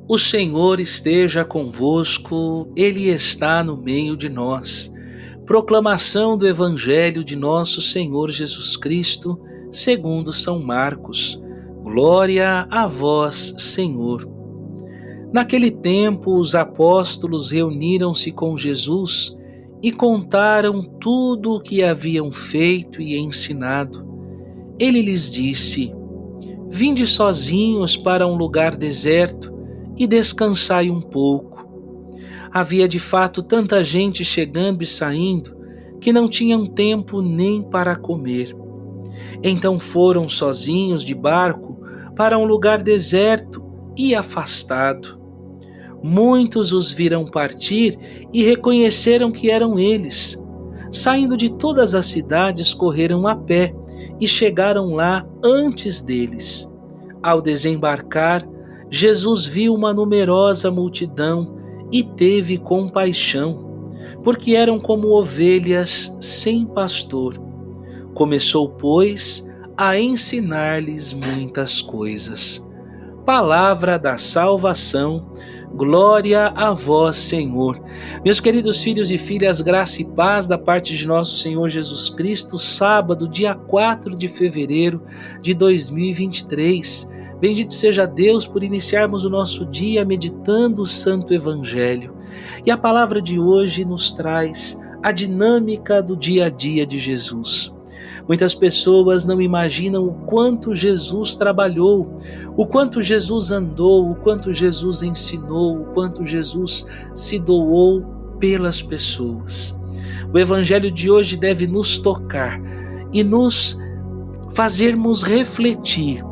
O Senhor esteja convosco, Ele está no meio de nós. Proclamação do Evangelho de nosso Senhor Jesus Cristo, segundo São Marcos. Glória a vós, Senhor. Naquele tempo, os apóstolos reuniram-se com Jesus e contaram tudo o que haviam feito e ensinado. Ele lhes disse: Vinde sozinhos para um lugar deserto e descansai um pouco. Havia de fato tanta gente chegando e saindo que não tinham tempo nem para comer. Então foram sozinhos de barco para um lugar deserto e afastado. Muitos os viram partir e reconheceram que eram eles. Saindo de todas as cidades, correram a pé e chegaram lá antes deles. Ao desembarcar, Jesus viu uma numerosa multidão e teve compaixão, porque eram como ovelhas sem pastor. Começou, pois, a ensinar-lhes muitas coisas. Palavra da salvação, glória a vós, Senhor. Meus queridos filhos e filhas, graça e paz da parte de nosso Senhor Jesus Cristo, sábado, dia 4 de fevereiro de 2023. Bendito seja Deus por iniciarmos o nosso dia meditando o Santo Evangelho. E a palavra de hoje nos traz a dinâmica do dia a dia de Jesus. Muitas pessoas não imaginam o quanto Jesus trabalhou, o quanto Jesus andou, o quanto Jesus ensinou, o quanto Jesus se doou pelas pessoas. O Evangelho de hoje deve nos tocar e nos fazermos refletir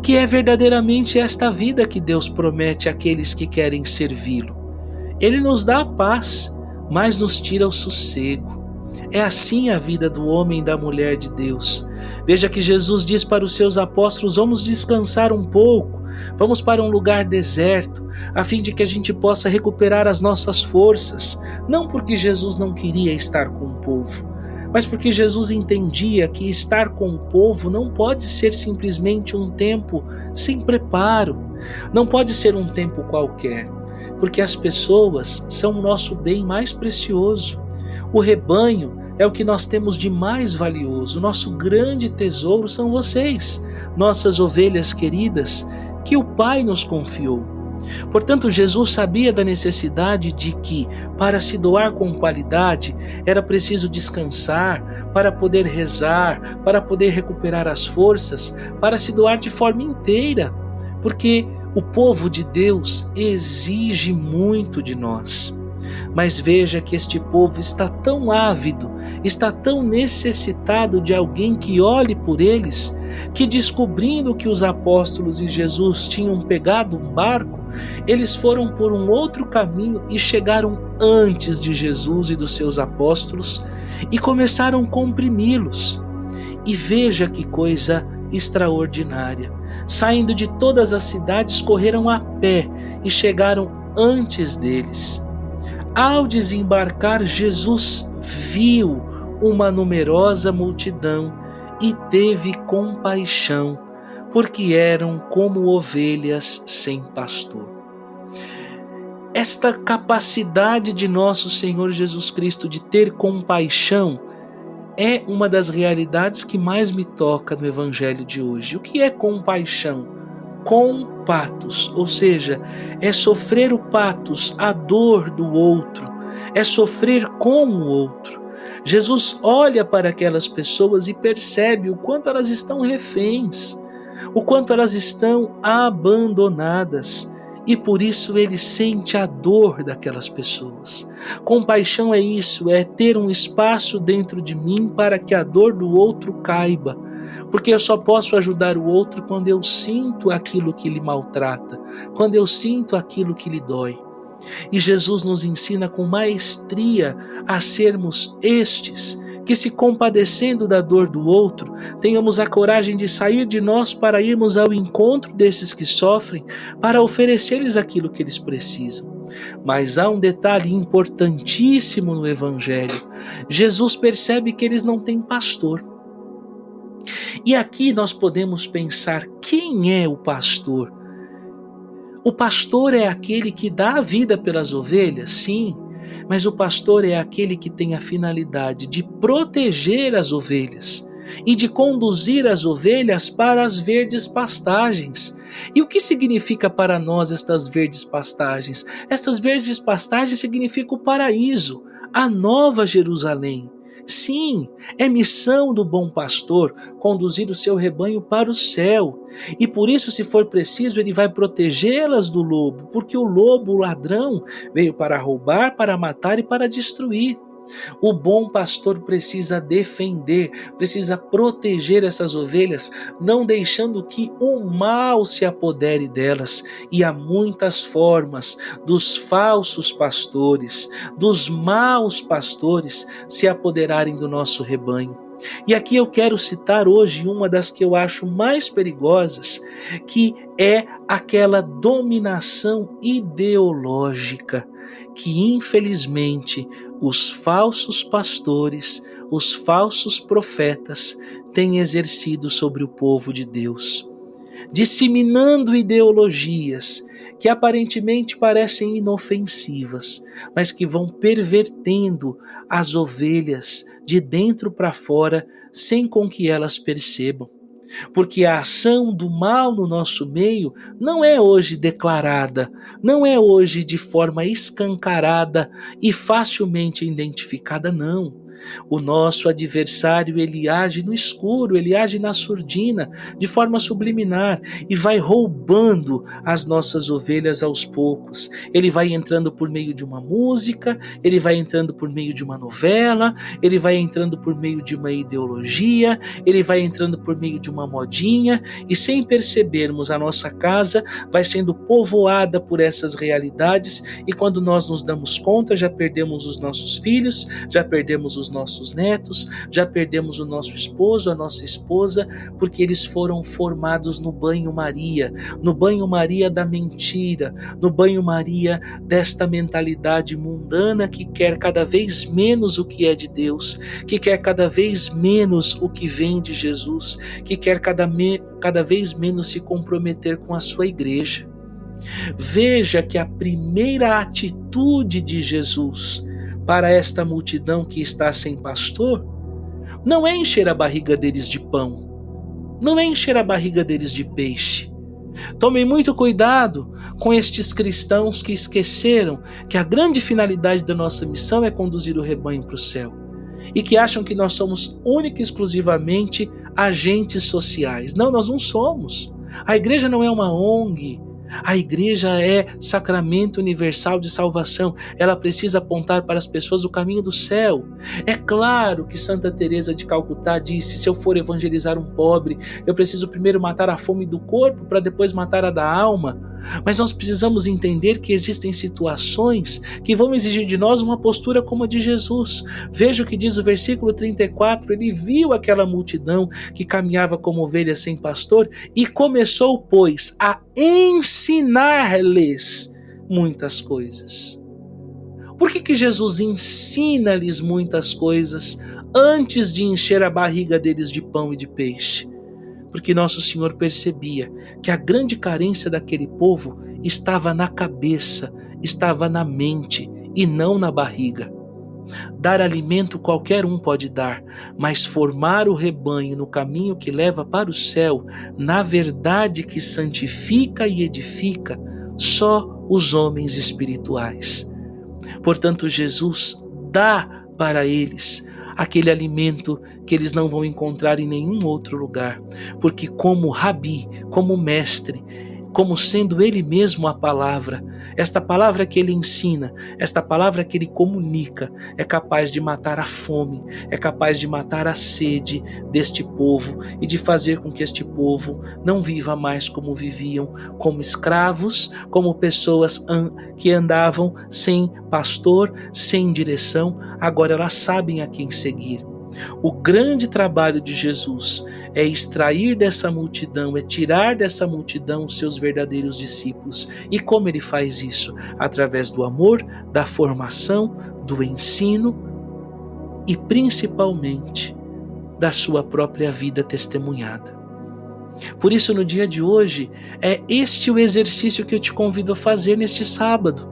que é verdadeiramente esta vida que Deus promete àqueles que querem servi-lo. Ele nos dá a paz, mas nos tira o sossego. É assim a vida do homem e da mulher de Deus. Veja que Jesus diz para os seus apóstolos: vamos descansar um pouco, vamos para um lugar deserto, a fim de que a gente possa recuperar as nossas forças. Não porque Jesus não queria estar com o povo, mas porque Jesus entendia que estar com o povo não pode ser simplesmente um tempo sem preparo, não pode ser um tempo qualquer, porque as pessoas são o nosso bem mais precioso. O rebanho é o que nós temos de mais valioso, o nosso grande tesouro são vocês, nossas ovelhas queridas, que o Pai nos confiou. Portanto, Jesus sabia da necessidade de que, para se doar com qualidade, era preciso descansar, para poder rezar, para poder recuperar as forças, para se doar de forma inteira, porque o povo de Deus exige muito de nós. Mas veja que este povo está tão ávido, está tão necessitado de alguém que olhe por eles, que descobrindo que os apóstolos e Jesus tinham pegado um barco, eles foram por um outro caminho e chegaram antes de Jesus e dos seus apóstolos e começaram a comprimi-los. E veja que coisa extraordinária. Saindo de todas as cidades, correram a pé e chegaram antes deles. Ao desembarcar, Jesus viu uma numerosa multidão e teve compaixão, porque eram como ovelhas sem pastor. Esta capacidade de nosso Senhor Jesus Cristo de ter compaixão é uma das realidades que mais me toca no Evangelho de hoje. O que é compaixão? Com patos, ou seja, é sofrer o patos, a dor do outro, é sofrer com o outro. Jesus olha para aquelas pessoas e percebe o quanto elas estão reféns, o quanto elas estão abandonadas, e por isso ele sente a dor daquelas pessoas. Compaixão é isso, é ter um espaço dentro de mim para que a dor do outro caiba, porque eu só posso ajudar o outro quando eu sinto aquilo que lhe maltrata, quando eu sinto aquilo que lhe dói. E Jesus nos ensina com maestria a sermos estes, que se compadecendo da dor do outro, tenhamos a coragem de sair de nós para irmos ao encontro desses que sofrem, para oferecer-lhes aquilo que eles precisam. Mas há um detalhe importantíssimo no Evangelho. Jesus percebe que eles não têm pastor. E aqui nós podemos pensar: quem é o pastor? O pastor é aquele que dá a vida pelas ovelhas, sim, mas o pastor é aquele que tem a finalidade de proteger as ovelhas e de conduzir as ovelhas para as verdes pastagens. E o que significa para nós estas verdes pastagens? Estas verdes pastagens significam o paraíso, a nova Jerusalém. Sim, é missão do bom pastor conduzir o seu rebanho para o céu. E por isso, se for preciso, ele vai protegê-las do lobo, porque o lobo, o ladrão, veio para roubar, para matar e para destruir. O bom pastor precisa defender, precisa proteger essas ovelhas, não deixando que o mal se apodere delas. E há muitas formas dos falsos pastores, dos maus pastores se apoderarem do nosso rebanho. E aqui eu quero citar hoje uma das que eu acho mais perigosas, que é aquela dominação ideológica, que infelizmente os falsos pastores, os falsos profetas têm exercido sobre o povo de Deus, disseminando ideologias que aparentemente parecem inofensivas, mas que vão pervertendo as ovelhas de dentro para fora sem com que elas percebam. Porque a ação do mal no nosso meio não é hoje declarada, não é hoje de forma escancarada e facilmente identificada, não. O nosso adversário, ele age no escuro, ele age na surdina, de forma subliminar, e vai roubando as nossas ovelhas aos poucos. Ele vai entrando por meio de uma música, ele vai entrando por meio de uma novela, ele vai entrando por meio de uma ideologia, ele vai entrando por meio de uma modinha, e sem percebermos, a nossa casa vai sendo povoada por essas realidades, e quando nós nos damos conta, já perdemos os nossos filhos, já perdemos os nossos netos, já perdemos o nosso esposo, a nossa esposa, porque eles foram formados no banho-maria da mentira, no banho-maria desta mentalidade mundana que quer cada vez menos o que é de Deus, que quer cada vez menos o que vem de Jesus, que quer cada vez menos se comprometer com a sua igreja. Veja que a primeira atitude de Jesus para esta multidão que está sem pastor, não é encher a barriga deles de pão, não é encher a barriga deles de peixe. Tomem muito cuidado com estes cristãos que esqueceram que a grande finalidade da nossa missão é conduzir o rebanho para o céu, e que acham que nós somos única e exclusivamente agentes sociais. Não, nós não somos. A igreja não é uma ONG. A igreja é sacramento universal de salvação. Ela precisa apontar para as pessoas o caminho do céu. É claro que Santa Teresa de Calcutá disse: se eu for evangelizar um pobre, eu preciso primeiro matar a fome do corpo para depois matar a da alma. Mas nós precisamos entender que existem situações que vão exigir de nós uma postura como a de Jesus. Veja o que diz o versículo 34, ele viu aquela multidão que caminhava como ovelha sem pastor e começou, pois, a ensinar-lhes muitas coisas. Por que Jesus ensina-lhes muitas coisas antes de encher a barriga deles de pão e de peixe? Porque Nosso Senhor percebia que a grande carência daquele povo estava na cabeça, estava na mente e não na barriga. Dar alimento qualquer um pode dar, mas formar o rebanho no caminho que leva para o céu, na verdade que santifica e edifica, só os homens espirituais. Portanto, Jesus dá para eles aquele alimento que eles não vão encontrar em nenhum outro lugar, porque como rabi, como mestre, como sendo ele mesmo a palavra, esta palavra que ele ensina, esta palavra que ele comunica, é capaz de matar a fome, é capaz de matar a sede deste povo e de fazer com que este povo não viva mais como viviam, como escravos, como pessoas que andavam sem pastor, sem direção. Agora elas sabem a quem seguir. O grande trabalho de Jesus é extrair dessa multidão, é tirar dessa multidão os seus verdadeiros discípulos. E como ele faz isso? Através do amor, da formação, do ensino e principalmente da sua própria vida testemunhada. Por isso, no dia de hoje, é este o exercício que eu te convido a fazer neste sábado.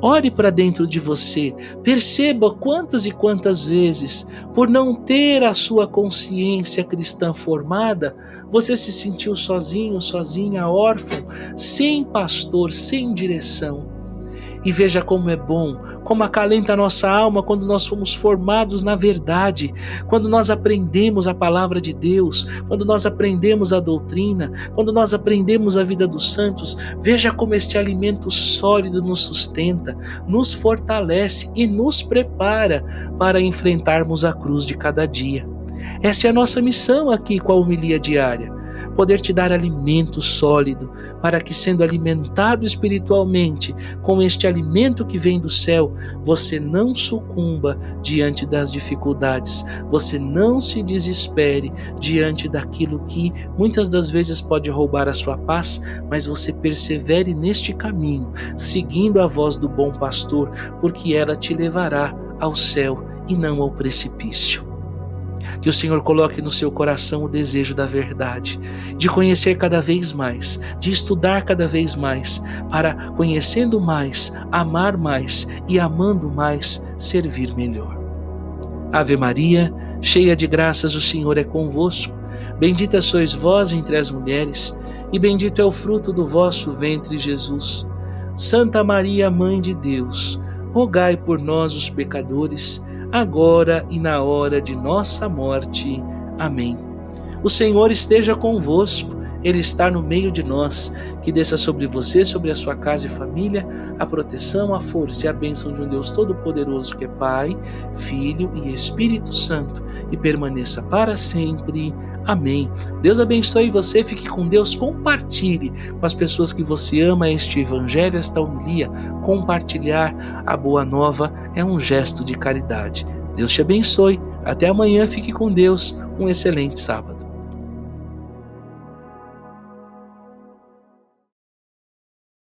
Olhe para dentro de você, perceba quantas e quantas vezes, por não ter a sua consciência cristã formada, você se sentiu sozinho, sozinha, órfão, sem pastor, sem direção. E veja como é bom, como acalenta a nossa alma quando nós fomos formados na verdade, quando nós aprendemos a palavra de Deus, quando nós aprendemos a doutrina, quando nós aprendemos a vida dos santos. Veja como este alimento sólido nos sustenta, nos fortalece e nos prepara para enfrentarmos a cruz de cada dia. Essa é a nossa missão aqui com a homilia diária. Poder te dar alimento sólido, para que, sendo alimentado espiritualmente com este alimento que vem do céu, você não sucumba diante das dificuldades, você não se desespere diante daquilo que muitas das vezes pode roubar a sua paz, mas você persevere neste caminho, seguindo a voz do bom pastor, porque ela te levará ao céu e não ao precipício. Que o Senhor coloque no seu coração o desejo da verdade, de conhecer cada vez mais, de estudar cada vez mais, para, conhecendo mais, amar mais e, amando mais, servir melhor. Ave Maria, cheia de graças, o Senhor é convosco. Bendita sois vós entre as mulheres, e bendito é o fruto do vosso ventre, Jesus. Santa Maria, Mãe de Deus, rogai por nós, os pecadores, agora e na hora de nossa morte. Amém. O Senhor esteja convosco, Ele está no meio de nós. Que desça sobre você, sobre a sua casa e família, a proteção, a força e a bênção de um Deus Todo-Poderoso, que é Pai, Filho e Espírito Santo, e permaneça para sempre. Amém. Deus abençoe você, fique com Deus, compartilhe com as pessoas que você ama este evangelho, esta homilia. Compartilhar a boa nova é um gesto de caridade. Deus te abençoe, até amanhã, fique com Deus, um excelente sábado.